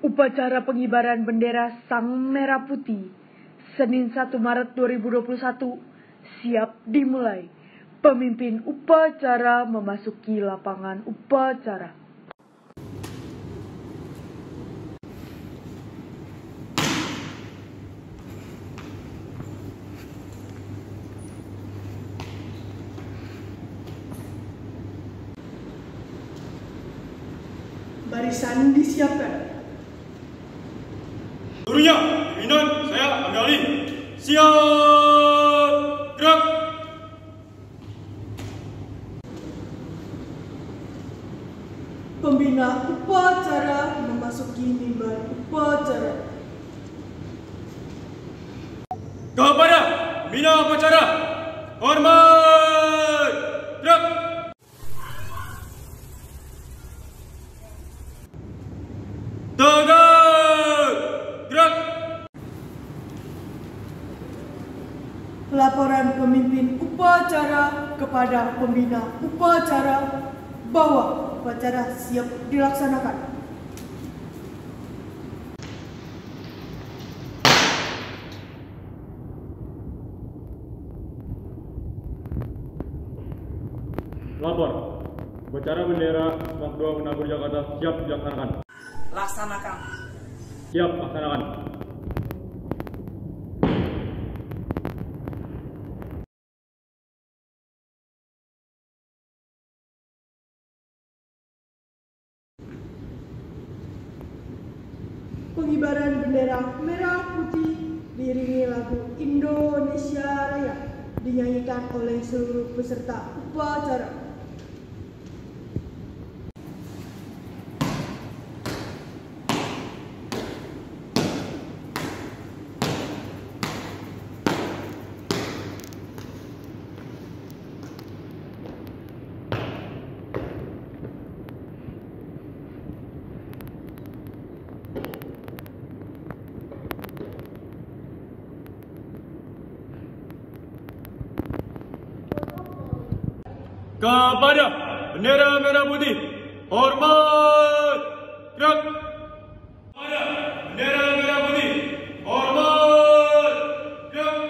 Upacara pengibaran bendera Sang Merah Putih Senin 1 Maret 2021 siap dimulai. Pemimpin upacara memasuki lapangan upacara. Barisan disiapkan. Gurunya, pimpinan, saya ambil alih. Siap, gerak. Pembina upacara memasuki mimbar upacara. Kepada pembina upacara, hormat, gerak. Tegak, gerak. Laporan pemimpin upacara kepada pembina upacara bahwa upacara siap dilaksanakan. Lapor, upacara bendera Semak 2 Menabur Jakarta siap dilaksanakan. Laksanakan. Siap laksanakan. Pengibaran bendera merah putih diiringi lagu Indonesia Raya dinyanyikan oleh seluruh peserta upacara. Kepada bendera merah putih, hormat, gerak. Kepada bendera merah putih, hormat, gerak.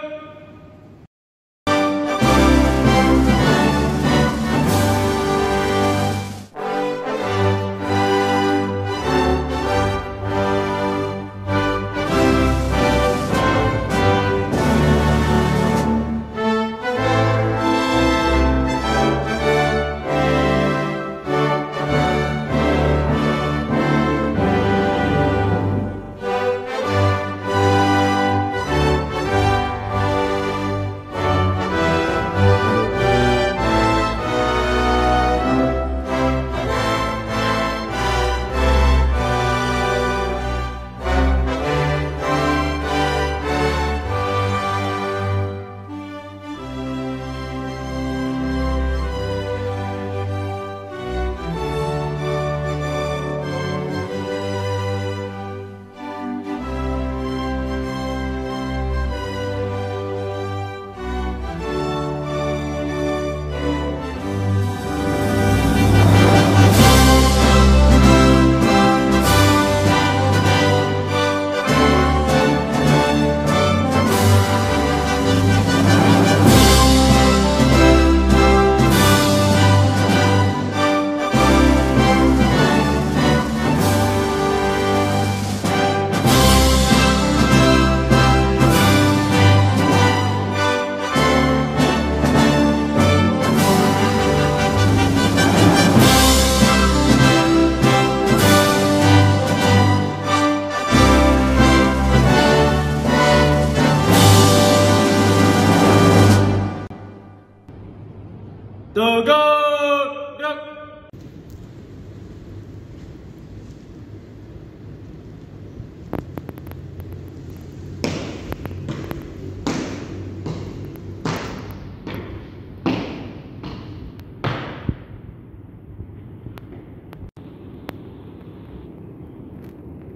Tegak, gerak.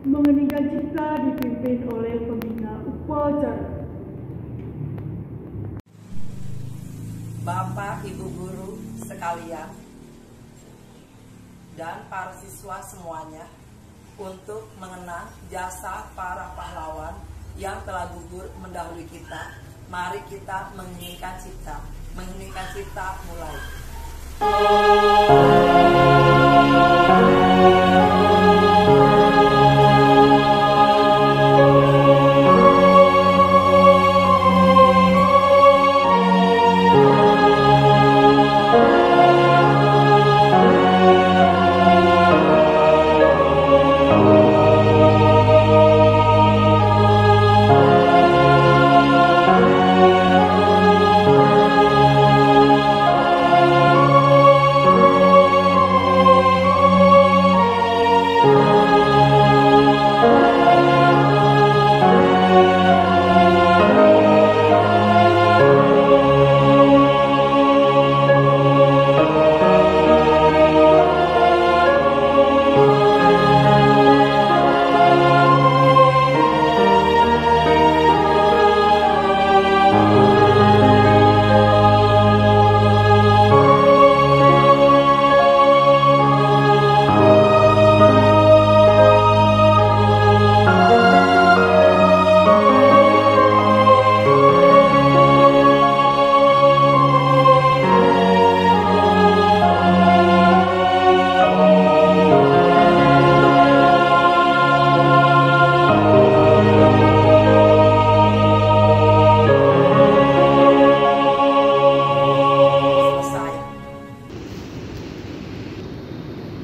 Mengeningkan cipta dipimpin oleh pembina upacara. Bapak, Ibu Guru sekalian, dan para siswa semuanya, untuk mengenang jasa para pahlawan yang telah gugur mendahului kita. Mari kita menginginkan cipta mulai.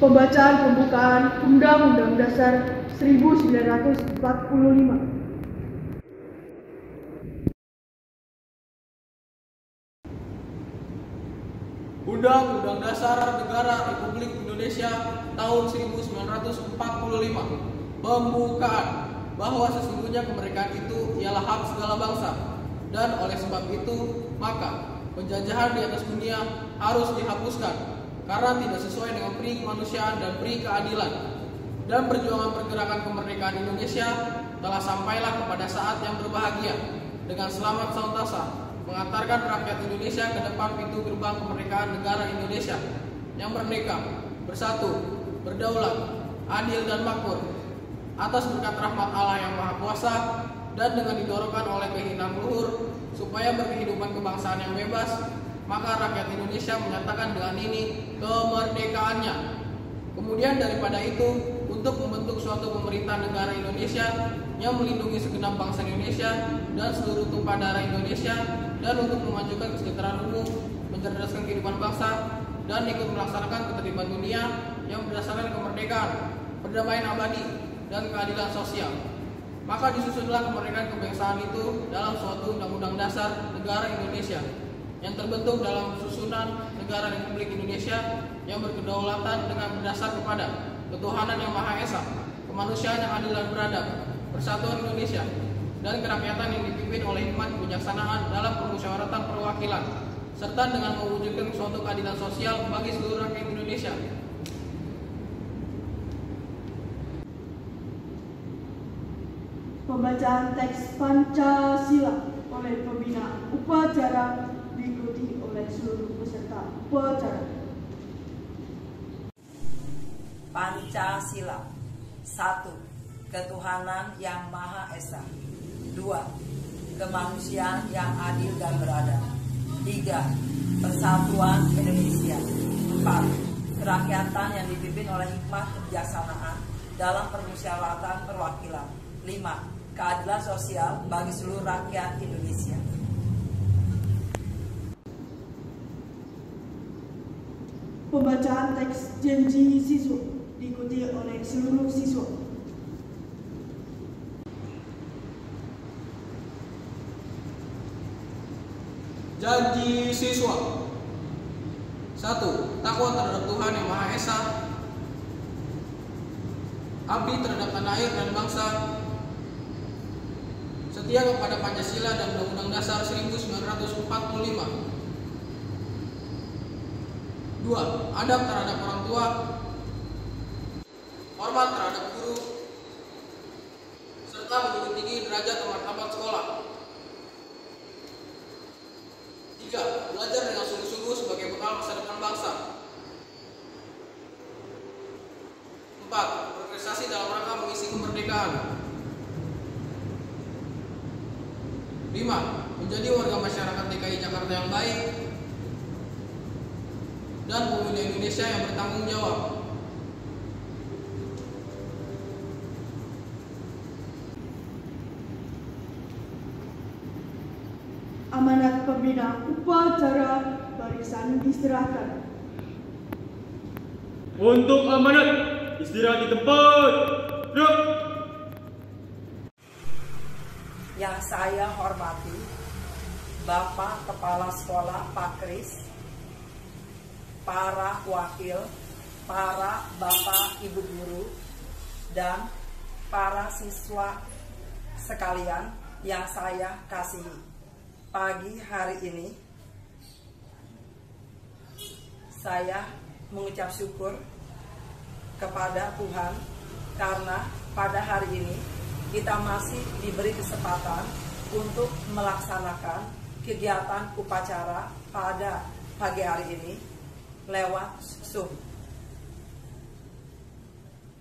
Pembacaan pembukaan Undang-Undang Dasar 1945. Undang-Undang Dasar Negara Republik Indonesia tahun 1945. Pembukaan bahwa sesungguhnya kemerdekaan itu ialah hak segala bangsa, dan oleh sebab itu maka penjajahan di atas dunia harus dihapuskan karena tidak sesuai dengan peri kemanusiaan dan peri keadilan. Dan perjuangan pergerakan kemerdekaan Indonesia telah sampailah kepada saat yang berbahagia dengan selamat sautasa mengantarkan rakyat Indonesia ke depan pintu gerbang kemerdekaan negara Indonesia yang merdeka, bersatu, berdaulat, adil dan makmur atas berkat rahmat Allah yang Maha Kuasa, dan dengan didorongkan oleh keinginan luhur supaya berkehidupan kebangsaan yang bebas, maka rakyat Indonesia menyatakan dengan ini kemerdekaannya. Kemudian daripada itu, untuk membentuk suatu pemerintah negara Indonesia yang melindungi segenap bangsa Indonesia dan seluruh tumpah darah Indonesia, dan untuk memajukan kesejahteraan umum, mencerdaskan kehidupan bangsa, dan ikut melaksanakan ketertiban dunia yang berdasarkan kemerdekaan, perdamaian abadi, dan keadilan sosial. Maka disusunlah kemerdekaan kebangsaan itu dalam suatu undang-undang dasar negara Indonesia yang terbentuk dalam susunan negara Republik Indonesia yang berkedaulatan dengan berdasar kepada ketuhanan yang Maha Esa, kemanusiaan yang adil dan beradab, persatuan Indonesia, dan kerakyatan yang dipimpin oleh hikmat kebijaksanaan dalam permusyawaratan perwakilan, serta dengan mewujudkan suatu keadilan sosial bagi seluruh rakyat Indonesia. Pembacaan teks Pancasila oleh pembina upacara diikuti oleh seluruh peserta upacara. Pancasila. 1. Ketuhanan yang Maha Esa. 2. Kemanusiaan yang adil dan beradab. 3. Persatuan Indonesia. 4. Kerakyatan yang dipimpin oleh hikmat kebijaksanaan dalam permusyawaratan perwakilan. 5. Keadilan sosial bagi seluruh rakyat Indonesia. Pembacaan teks janji siswa diikuti oleh seluruh siswa. Janji siswa. 1. Takwa terhadap Tuhan yang Maha Esa, abdi terhadap tanah air dan bangsa, setia kepada Pancasila dan Undang-Undang Dasar 1945. 2. Adab terhadap orang tua, hormat terhadap guru, serta menjunjung tinggi derajat dan martabat sekolah. 3. Belajar dengan sungguh-sungguh sebagai bekal masa depan bangsa. 4. Berprestasi berprestasi dalam rangka mengisi kemerdekaan. 5. Menjadi warga masyarakat DKI Jakarta yang baik dan pemuda Indonesia yang bertanggung jawab. Amanat pembina upacara barisan diserahkan. Untuk amanat, istirahat di tempat. Duduk. Yang saya hormati Bapak Kepala Sekolah Pak Kris, para wakil, para Bapak Ibu Guru, dan para siswa sekalian yang saya kasihi. Pagi hari ini saya mengucap syukur kepada Tuhan karena pada hari ini kita masih diberi kesempatan untuk melaksanakan kegiatan upacara pada pagi hari ini lewat Zoom.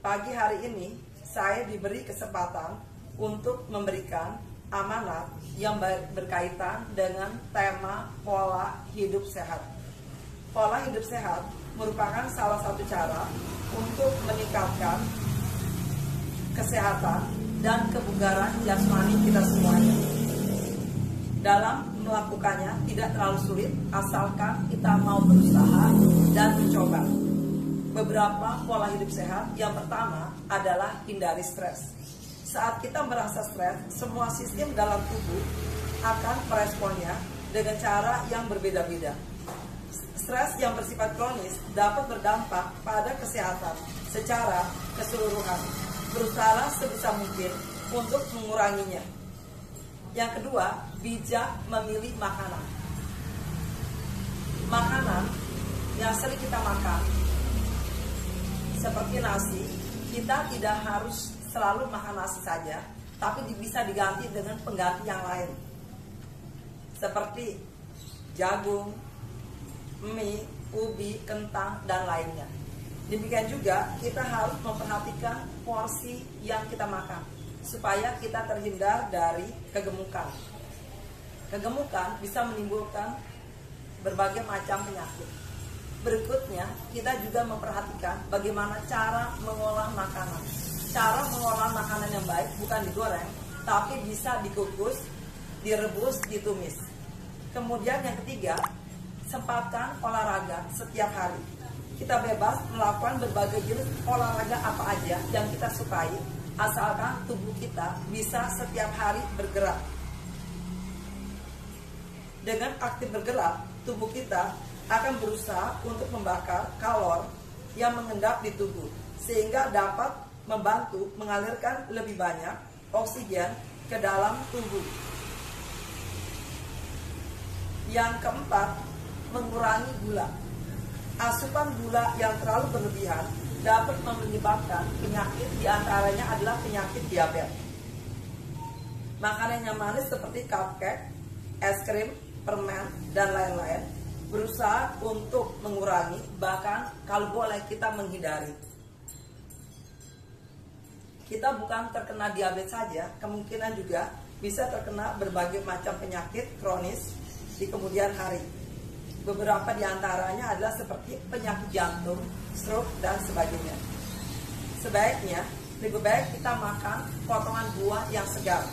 Pagi hari ini saya diberi kesempatan untuk memberikan amanat yang berkaitan dengan tema pola hidup sehat. Pola hidup sehat merupakan salah satu cara untuk meningkatkan kesehatan dan kebugaran jasmani kita semuanya. Dalam melakukannya tidak terlalu sulit asalkan kita mau berusaha dan mencoba. Beberapa pola hidup sehat, yang pertama adalah hindari stres. Saat kita merasa stres, semua sistem dalam tubuh akan meresponnya dengan cara yang berbeda-beda. Stres yang bersifat kronis dapat berdampak pada kesehatan secara keseluruhan. Berusaha sebisa mungkin untuk menguranginya. Yang kedua, bijak memilih makanan. Makanan yang sering kita makan, seperti nasi, kita tidak harus selalu makan nasi saja, tapi bisa diganti dengan pengganti yang lain, seperti jagung, mie, ubi, kentang, dan lainnya. Demikian juga kita harus memperhatikan porsi yang kita makan, supaya kita terhindar dari kegemukan. Kegemukan bisa menimbulkan berbagai macam penyakit. Berikutnya, kita juga memperhatikan bagaimana cara mengolah makanan. Cara mengolah makanan yang baik bukan digoreng, tapi bisa dikukus, direbus, ditumis. Kemudian yang ketiga, sempatkan olahraga setiap hari. Kita bebas melakukan berbagai jenis olahraga apa aja yang kita sukai, asalkan tubuh kita bisa setiap hari bergerak. Dengan aktif bergerak, tubuh kita akan berusaha untuk membakar kalori yang mengendap di tubuh, sehingga dapat membantu mengalirkan lebih banyak oksigen ke dalam tubuh. Yang keempat, mengurangi gula. Asupan gula yang terlalu berlebihan dapat menyebabkan penyakit, diantaranya adalah penyakit diabetes. Makanan yang manis seperti cupcake, es krim, permen, dan lain-lain berusaha untuk mengurangi, bahkan kalau boleh kita menghindari. Kita bukan terkena diabetes saja, kemungkinan juga bisa terkena berbagai macam penyakit kronis di kemudian hari. Beberapa di antaranya adalah seperti penyakit jantung, stroke, dan sebagainya. Sebaiknya, lebih baik kita makan potongan buah yang segar.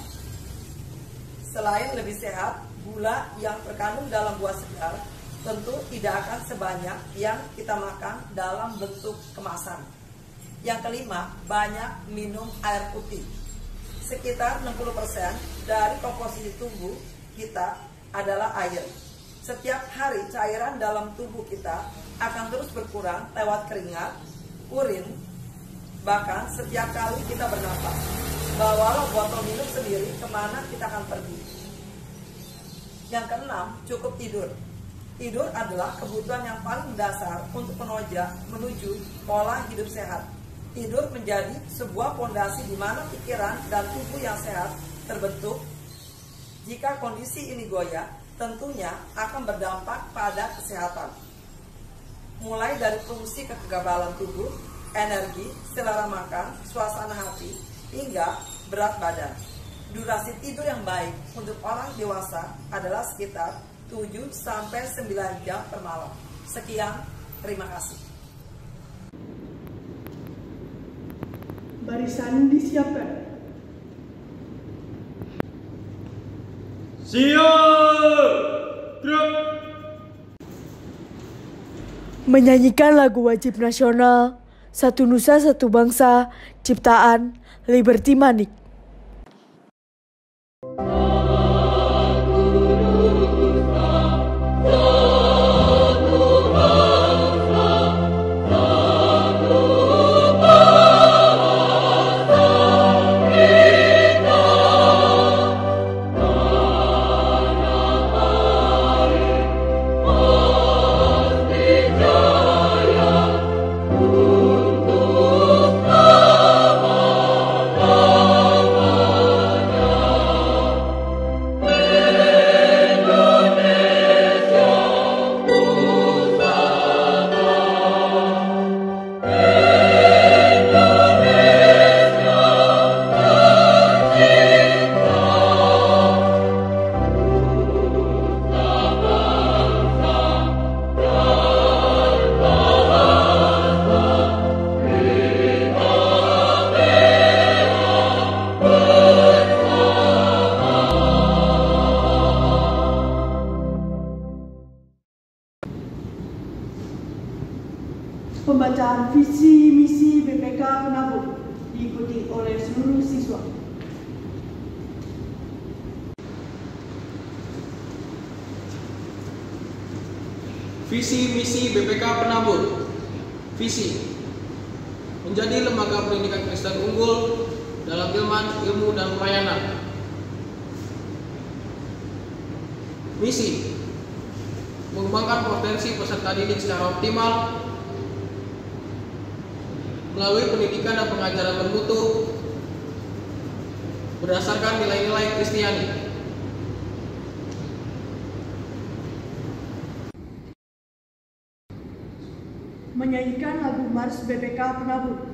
Selain lebih sehat, gula yang terkandung dalam buah segar tentu tidak akan sebanyak yang kita makan dalam bentuk kemasan. Yang kelima, banyak minum air putih. Sekitar 60% dari komposisi tubuh kita adalah air. Setiap hari cairan dalam tubuh kita akan terus berkurang lewat keringat, urin, bahkan setiap kali kita bernapas. Bawalah botol minum sendiri kemana kita akan pergi. Yang keenam, cukup tidur. Tidur adalah kebutuhan yang paling dasar untuk penunjang menuju pola hidup sehat. Tidur menjadi sebuah fondasi di mana pikiran dan tubuh yang sehat terbentuk. Jika kondisi ini goyah, tentunya akan berdampak pada kesehatan. Mulai dari fungsi kekebalan tubuh, energi, selera makan, suasana hati, hingga berat badan. Durasi tidur yang baik untuk orang dewasa adalah sekitar 7-9 jam per malam. Sekian, terima kasih. Barisan disiapkan. Siap! Gerak! Menyanyikan lagu wajib nasional Satu Nusa Satu Bangsa ciptaan Liberty Manik. Pembacaan visi misi BPK Penabur diikuti oleh seluruh siswa. Visi misi BPK Penabur. Visi: menjadi lembaga pendidikan Kristen unggul dalam ilmu dan pelayanan. Misi: mengembangkan potensi peserta didik secara optimal melalui pendidikan dan pengajaran bermutu berdasarkan nilai-nilai Kristiani. Menyanyikan lagu Mars BPK Penabur.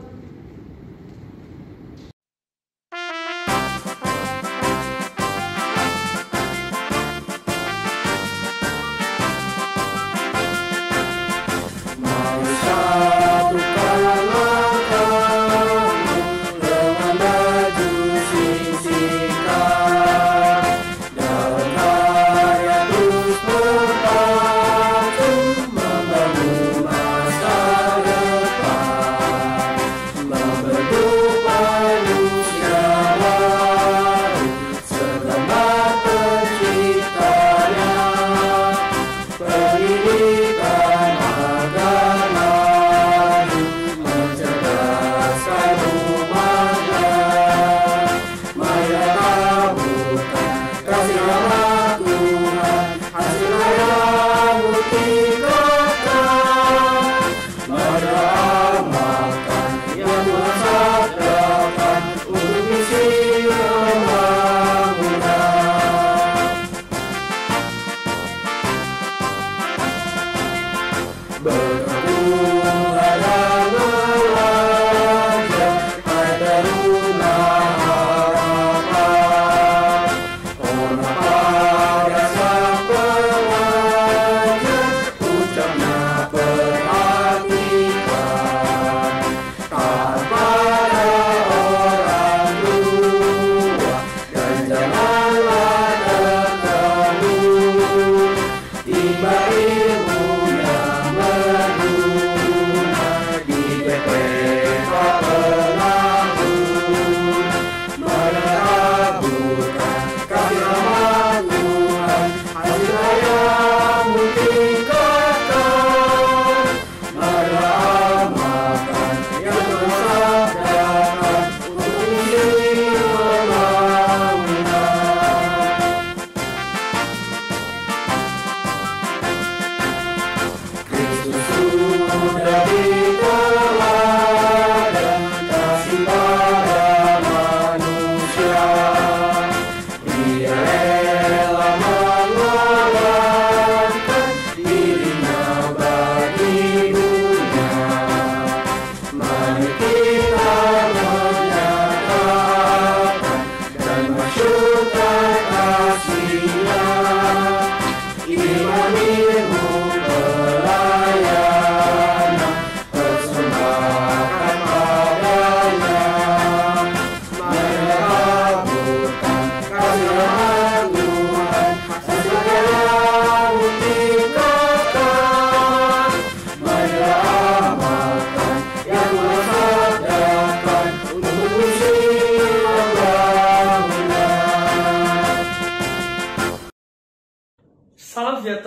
Tiba ilmu yang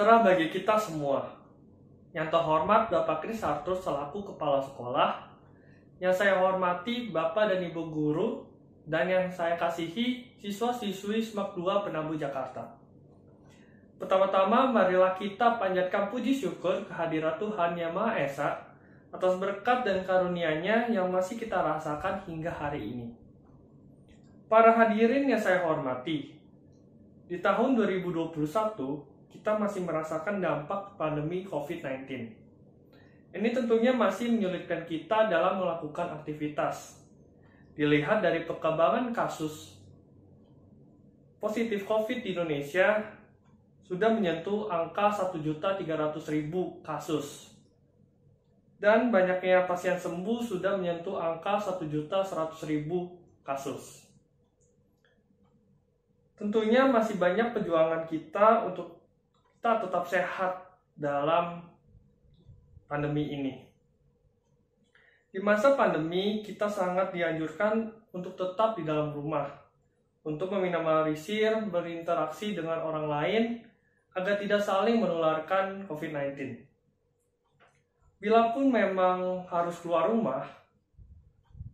sejahtera bagi kita semua. Yang terhormat Bapak Kris Arthur selaku Kepala Sekolah, yang saya hormati Bapak dan Ibu Guru, dan yang saya kasihi siswa-siswi SMAK 2 Penabu Jakarta. Pertama-tama, marilah kita panjatkan puji syukur kehadirat Tuhan Yang Maha Esa atas berkat dan karunia-Nya yang masih kita rasakan hingga hari ini. Para hadirin yang saya hormati, di tahun 2021, kita masih merasakan dampak pandemi COVID-19. Ini tentunya masih menyulitkan kita dalam melakukan aktivitas. Dilihat dari perkembangan kasus positif COVID di Indonesia, sudah menyentuh angka 1.300.000 kasus. Dan banyaknya pasien sembuh sudah menyentuh angka 1.100.000 kasus. Tentunya masih banyak perjuangan kita untuk kita tetap sehat dalam pandemi ini. Di masa pandemi, kita sangat dianjurkan untuk tetap di dalam rumah, untuk meminimalisir berinteraksi dengan orang lain agar tidak saling menularkan COVID-19. Bila pun memang harus keluar rumah,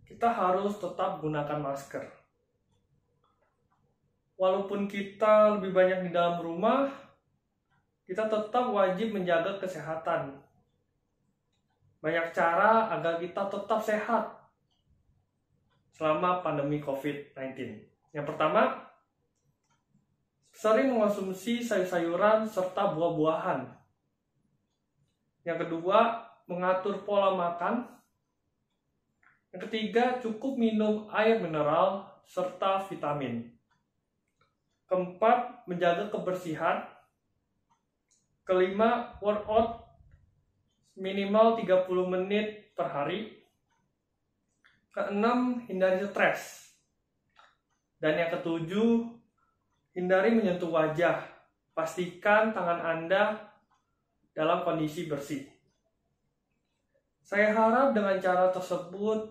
kita harus tetap gunakan masker. Walaupun kita lebih banyak di dalam rumah, kita tetap wajib menjaga kesehatan. Banyak cara agar kita tetap sehat selama pandemi COVID-19. Yang pertama, sering mengonsumsi sayur-sayuran serta buah-buahan. Yang kedua, mengatur pola makan. Yang ketiga, cukup minum air mineral serta vitamin. Keempat, menjaga kebersihan. Kelima, workout minimal 30 menit per hari. Keenam, hindari stres. Dan yang ketujuh, hindari menyentuh wajah. Pastikan tangan Anda dalam kondisi bersih. Saya harap dengan cara tersebut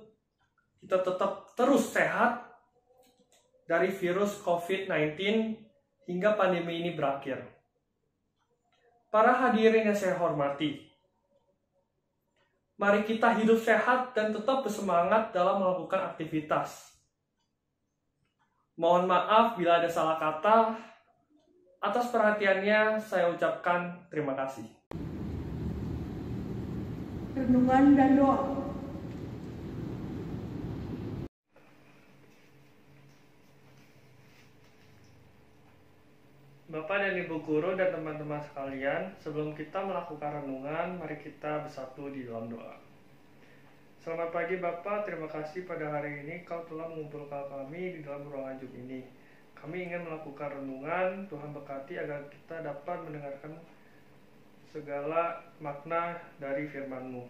kita tetap terus sehat dari virus COVID-19 hingga pandemi ini berakhir. Para hadirin yang saya hormati, mari kita hidup sehat dan tetap bersemangat dalam melakukan aktivitas. Mohon maaf bila ada salah kata. Atas perhatiannya saya ucapkan terima kasih. Renungan dan doa. Bapak dan Ibu Guru dan teman-teman sekalian, sebelum kita melakukan renungan, mari kita bersatu di dalam doa. Selamat pagi Bapak, terima kasih pada hari ini Kau telah mengumpulkan kami di dalam ruangan Zoom ini. Kami ingin melakukan renungan, Tuhan berkati agar kita dapat mendengarkan segala makna dari firman-Mu.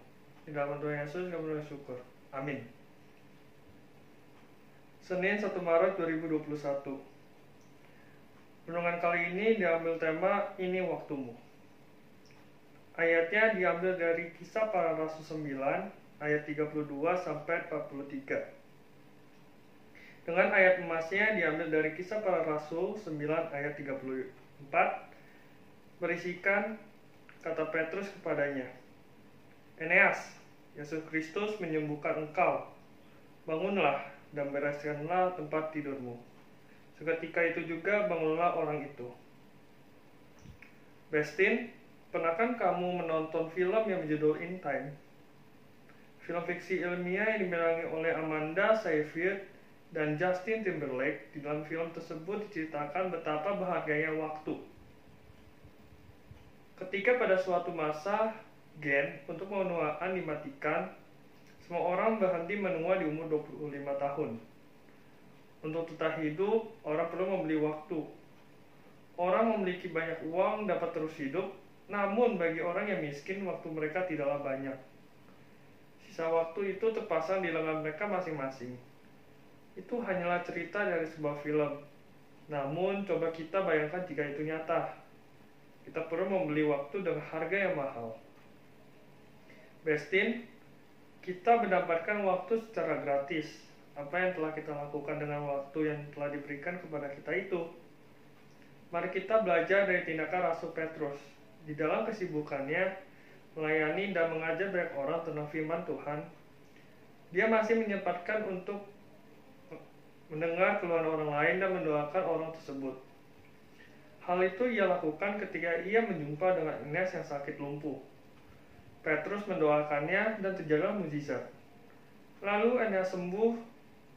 Di dalam Tuhan Yesus kami bersyukur. Amin. Senin 1 Maret 2021. Renungan kali ini diambil tema Ini Waktumu. Ayatnya diambil dari Kisah Para Rasul 9 ayat 32 sampai 43. Dengan ayat emasnya diambil dari Kisah Para Rasul 9 ayat 34, berisikan kata Petrus kepadanya, Eneas, Yesus Kristus menyembuhkan engkau. Bangunlah dan bereskanlah tempat tidurmu. Seketika itu juga bangunlah orang itu. Bestin, pernahkah kamu menonton film yang berjudul In Time? Film fiksi ilmiah yang dibintangi oleh Amanda Seyfried dan Justin Timberlake. Di dalam film tersebut diceritakan betapa berharganya waktu. Ketika pada suatu masa gen untuk penuaan dimatikan, semua orang berhenti menua di umur 25 tahun. Untuk tetap hidup, orang perlu membeli waktu. Orang memiliki banyak uang dapat terus hidup, namun bagi orang yang miskin, waktu mereka tidaklah banyak. Sisa waktu itu terpasang di lengan mereka masing-masing. Itu hanyalah cerita dari sebuah film. Namun, coba kita bayangkan jika itu nyata. Kita perlu membeli waktu dengan harga yang mahal. Bestin, kita mendapatkan waktu secara gratis. Apa yang telah kita lakukan dengan waktu yang telah diberikan kepada kita itu? Mari kita belajar dari tindakan Rasul Petrus. di dalam kesibukannya melayani dan mengajar banyak orang tentang firman Tuhan, dia masih menyempatkan untuk mendengar keluhan orang lain dan mendoakan orang tersebut. Hal itu ia lakukan ketika ia menjumpa dengan Ines yang sakit lumpuh. Petrus mendoakannya dan terjadilah mukjizat. Lalu Ines sembuh,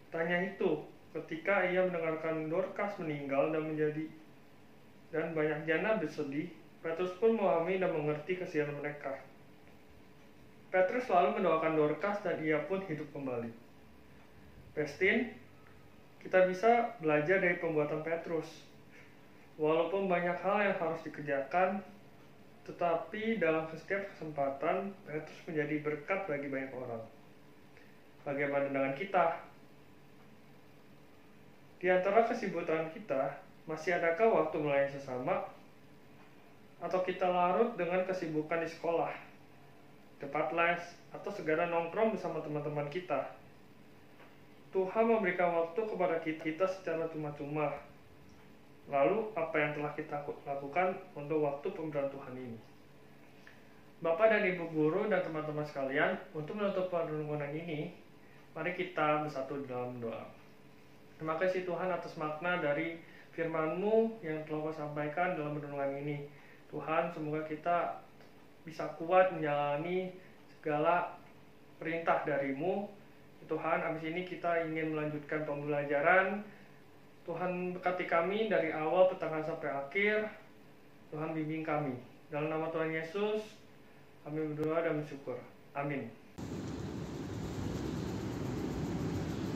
tanya itu, ketika ia mendengarkan Dorcas meninggal dan banyak jana bersedih, Petrus pun memahami dan mengerti kesian mereka. Petrus selalu mendoakan Dorcas dan ia pun hidup kembali. Pestin, kita bisa belajar dari pembuatan Petrus. Walaupun banyak hal yang harus dikerjakan, tetapi dalam setiap kesempatan, Petrus menjadi berkat bagi banyak orang. Bagaimana dengan kita? Di antara kesibukan kita, masih adakah waktu melayani sesama? Atau kita larut dengan kesibukan di sekolah, tempat les, atau segala nongkrong bersama teman-teman kita? Tuhan memberikan waktu kepada kita secara cuma-cuma. Lalu, apa yang telah kita lakukan untuk waktu pemberian Tuhan ini? Bapak dan Ibu Guru dan teman-teman sekalian, untuk menutup renungan ini, mari kita bersatu dalam doa. Terima kasih Tuhan atas makna dari firman-Mu yang telah Kau sampaikan dalam renungan ini. Tuhan, semoga kita bisa kuat menjalani segala perintah dari-Mu. Tuhan, habis ini kita ingin melanjutkan pembelajaran. Tuhan berkati kami dari awal pertengahan sampai akhir. Tuhan bimbing kami. Dalam nama Tuhan Yesus, kami berdoa dan bersyukur. Amin.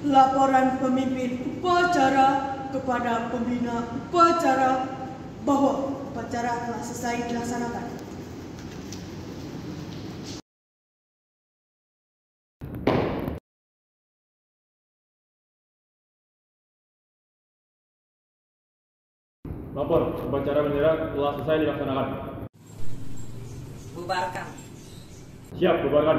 Laporan pemimpin upacara kepada pembina upacara bahwa upacara telah selesai dilaksanakan. Lapor, upacara bendera telah selesai dilaksanakan. Bubarkan. Siap, bubarkan.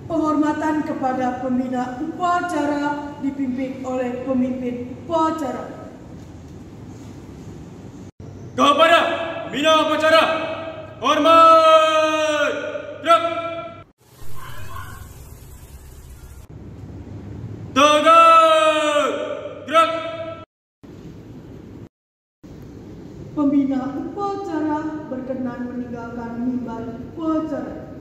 Penghormatan kepada pembina upacara dipimpin oleh pemimpin upacara. Kepada pembina upacara, hormat! Gerak! Tegak! Gerak! Pembina upacara berkenan meninggalkan mimbar upacara.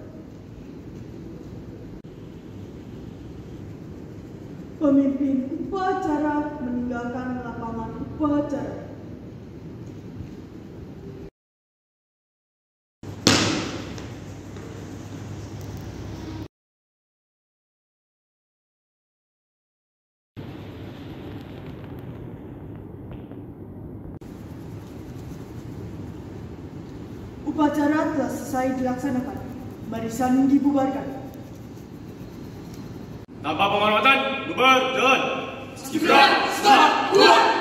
Pemimpin upacara meninggalkan lapangan upacara. Upacara telah selesai dilaksanakan. Barisan dibubarkan. Tanpa penghormatan, bubar, jalan. Gibran, stop, buat!